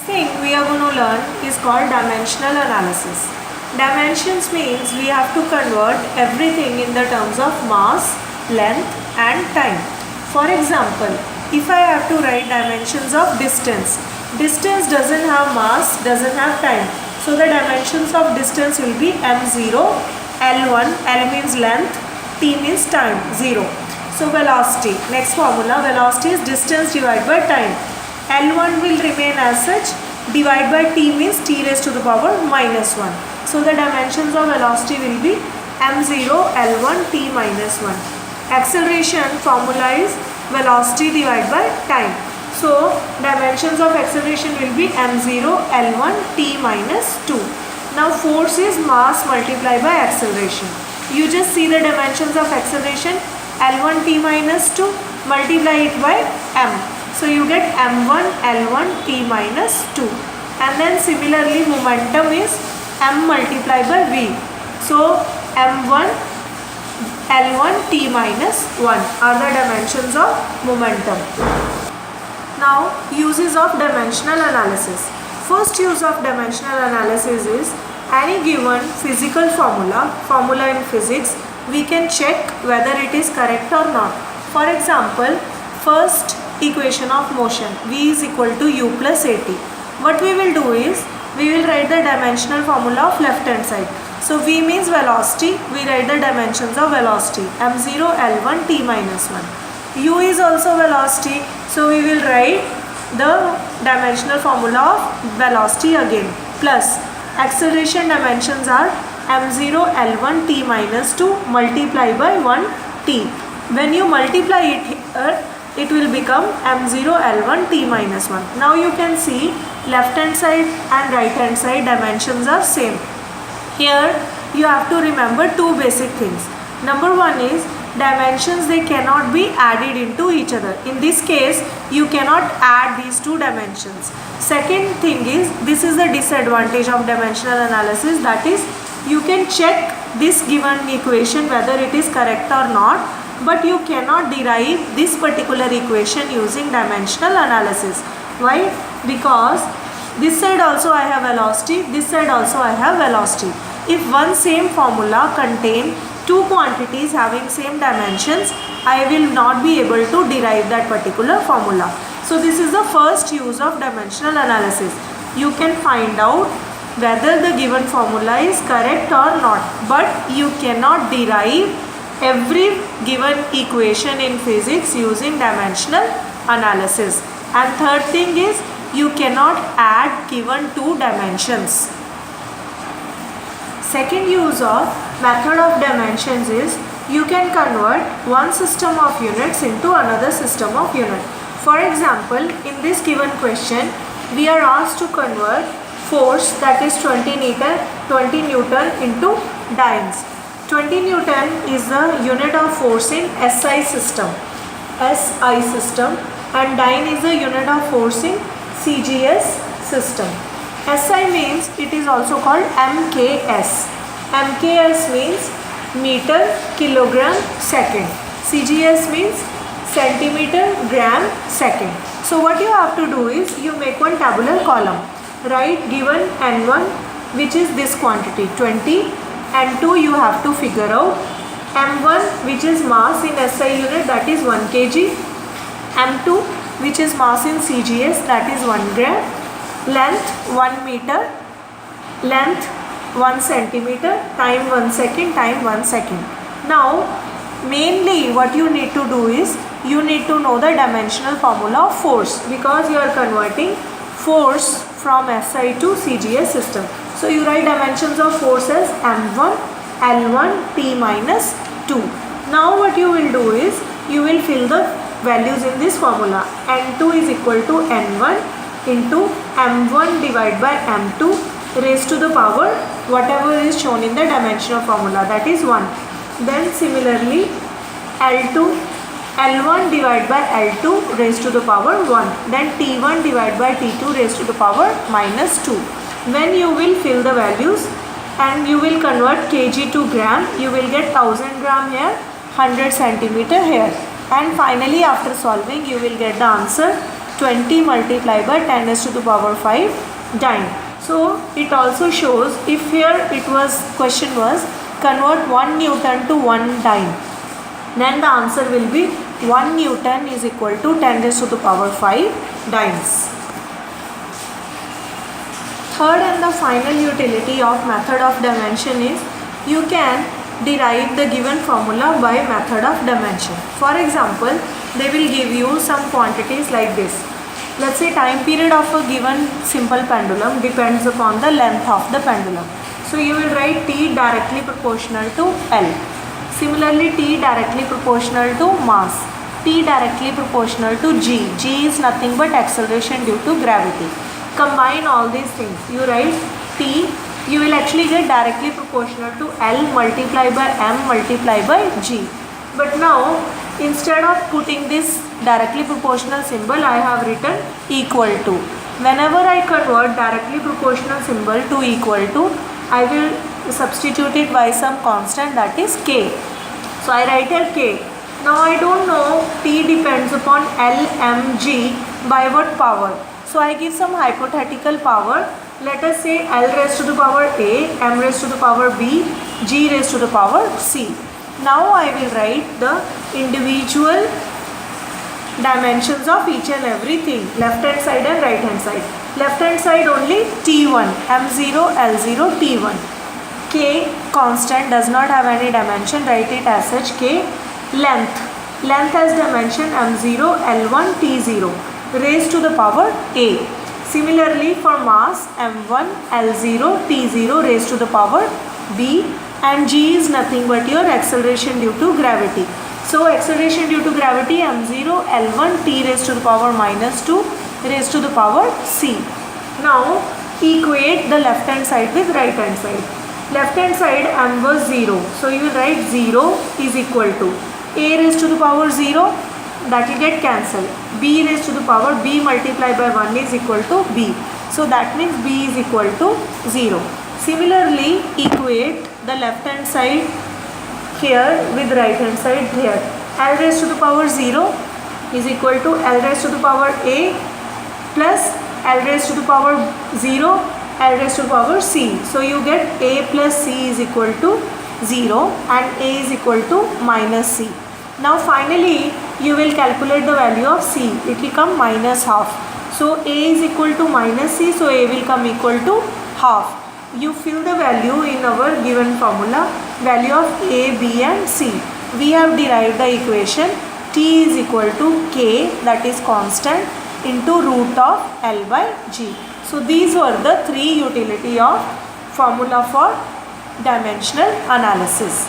Thing we are going to learn is called dimensional analysis. Dimensions means we have to convert everything in the terms of mass, length and time. For example, if I have to write dimensions of distance, distance doesn't have mass, doesn't have time. So the dimensions of distance will be m0, l1, l means length, t means time, 0. So velocity, next formula, velocity is distance divided by time. L1 will remain as such, divide by t means t raised to the power minus 1. So the dimensions of velocity will be m0 L1 t minus 1. Acceleration formula is velocity divided by time. So dimensions of acceleration will be m0 L1 t minus 2. Now force is mass multiplied by acceleration. You just see the dimensions of acceleration, L1 t minus 2, multiply it by m. So you get m1 L1 t minus 2, and then similarly momentum is m multiplied by v. So m1 L1 t minus 1 are the dimensions of momentum. Now uses of dimensional analysis. First use of dimensional analysis is any given physical formula in physics, we can check whether it is correct or not. For example, first equation of motion, v is equal to u plus at. What we will do is, we will write the dimensional formula of left hand side. So v means velocity, we write the dimensions of velocity, m0 L1 t minus 1. U is also velocity, so we will write the dimensional formula of velocity again, plus acceleration dimensions are m0 L1 t minus 2 multiplied by 1 t. When you multiply it here, it will become m0 L1 t minus 1. Now you can see left hand side and right hand side dimensions are same. Here you have to remember two basic things. Number one is dimensions, they cannot be added into each other. In this case you cannot add these two dimensions. Second thing is, this is the disadvantage of dimensional analysis, that is you can check this given equation whether it is correct or not, but you cannot derive this particular equation using dimensional analysis. Why? Because this side also I have velocity, this side also I have velocity. If one same formula contain two quantities having same dimensions, I will not be able to derive that particular formula. So this is the first use of dimensional analysis. You can find out whether the given formula is correct or not, but you cannot derive every given equation in physics using dimensional analysis. And third thing is, you cannot add given two dimensions. Second use of method of dimensions is, you can convert one system of units into another system of unit. For example, in this given question, we are asked to convert force, that is 20 Newton into dynes. 20 Newton is the unit of force in SI system, and dyne is the unit of force in CGS system. SI means it is also called MKS. MKS means meter, kilogram, second. CGS means centimeter, gram, second. So what you have to do is, you make one tabular column. Write given N1, which is this quantity 20, N2 you have to figure out, M1 which is mass in SI unit, that is 1 kg, M2 which is mass in CGS, that is 1 gram, length 1 meter, length 1 centimeter, time 1 second, time 1 second. Now mainly what you need to do is, you need to know the dimensional formula of force, because you are converting force from SI to CGS system. So you write dimensions of force as m1 L1 t minus 2. Now what you will do is, you will fill the values in this formula. N2 is equal to N1 into m1 divided by m2 raised to the power whatever is shown in the dimensional formula, that is 1. Then similarly L1 divided by L2 raised to the power 1. Then T1 divided by T2 raised to the power minus 2. When you will fill the values and you will convert kg to gram, you will get 1000 gram here, 100 centimeter here. And finally after solving you will get the answer 20 multiplied by 10 raised to the power 5 dyne. So it also shows, if here it was, question was convert 1 Newton to 1 dyne, then the answer will be 1 Newton is equal to 10 raised to the power 5 dynes. Third and the final utility of method of dimension is you can derive the given formula by method of dimension. For example, they will give you some quantities like this. Let's say time period of a given simple pendulum depends upon the length of the pendulum. So you will write T directly proportional to L. Similarly, T directly proportional to mass. T directly proportional to G. G is nothing but acceleration due to gravity. Combine all these things. You write T, you will actually get directly proportional to L multiplied by M multiplied by G. But now, instead of putting this directly proportional symbol, I have written equal to. Whenever I convert directly proportional symbol to equal to, I will substitute it by some constant, that is K. So I write here K. Now I don't know T depends upon L, M, G by what power. So I give some hypothetical power. Let us say L raised to the power A, M raised to the power B, G raised to the power C. Now I will write the individual dimensions of each and everything, left hand side and right hand side. Left hand side only T1, M0, L0, T1. K constant, does not have any dimension, write it as such K. Length, length has dimension M0, L1, T0 raised to the power A. Similarly for mass, M1, L0, T0 raised to the power B, and G is nothing but your acceleration due to gravity. So acceleration due to gravity M0, L1, T raised to the power minus 2 raised to the power C. Now equate the left hand side with right hand side. Left hand side M was 0. So you will write 0 is equal to A raised to the power 0, that will get cancelled. B raised to the power B multiplied by 1 is equal to B. So that means B is equal to 0. Similarly, equate the left hand side here with right hand side here. L raised to the power 0 is equal to L raised to the power A plus L raised to the power 0, L raised to the power C. So you get A plus C is equal to 0 and A is equal to minus C. Now finally you will calculate the value of C. It will come minus half. So A is equal to minus C, so A will come equal to half. You fill the value in our given formula, value of A, B and C. We have derived the equation T is equal to K, that is constant, into root of L by G. So these were the three utility of formula for dimensional analysis.